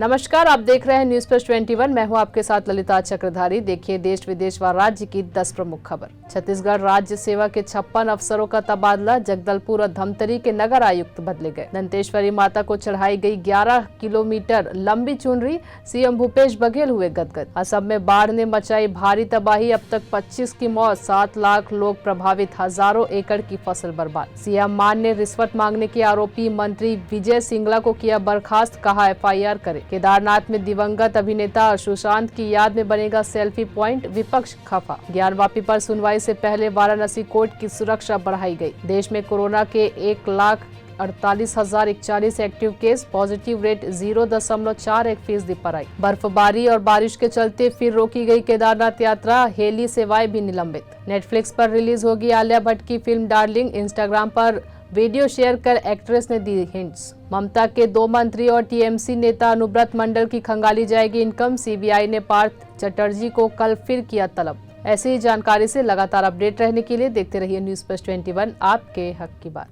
नमस्कार, आप देख रहे हैं न्यूज प्लस 21। मैं हूं आपके साथ ललिता चक्रधारी। देखिए देश विदेश व राज्य की 10 प्रमुख खबर। छत्तीसगढ़ राज्य सेवा के 56 अफसरों का तबादला। जगदलपुर और धमतरी के नगर आयुक्त बदले गए। दंतेश्वरी माता को चढ़ाई गई 11 किलोमीटर लंबी चुनरी। सीएम भूपेश बघेल हुए गदगद। असम में बाढ़ ने मचाई भारी तबाही। अब तक 25 की मौत, 7 लाख लोग प्रभावित, हजारों एकड़ की फसल बर्बाद। सीएम मान ने रिश्वत मांगने के आरोपी मंत्री विजय सिंगला को किया बर्खास्त, कहा FIR करे। केदारनाथ में दिवंगत अभिनेता सुशांत की याद में बनेगा सेल्फी पॉइंट। विपक्ष खफा। ज्ञानवापी पर सुनवाई से पहले वाराणसी कोर्ट की सुरक्षा बढ़ाई गई। देश में कोरोना के 1,48,041 एक्टिव केस। पॉजिटिव रेट 0.41% पर आई। बर्फबारी और बारिश के चलते फिर रोकी गई केदारनाथ यात्रा। हेली सेवाएं भी निलंबित। नेटफ्लिक्स पर रिलीज होगी आलिया भट्ट की फिल्म डार्लिंग। इंस्टाग्राम पर वीडियो शेयर कर एक्ट्रेस ने दी हिंट्स। ममता के 2 मंत्री और TMC नेता अनुव्रत मंडल की खंगाली जाएगी इनकम। CBI ने पार्थ चटर्जी को कल फिर किया तलब। ऐसी ही जानकारी से लगातार अपडेट रहने के लिए देखते रहिए न्यूज प्लस 21, आपके हक की बात।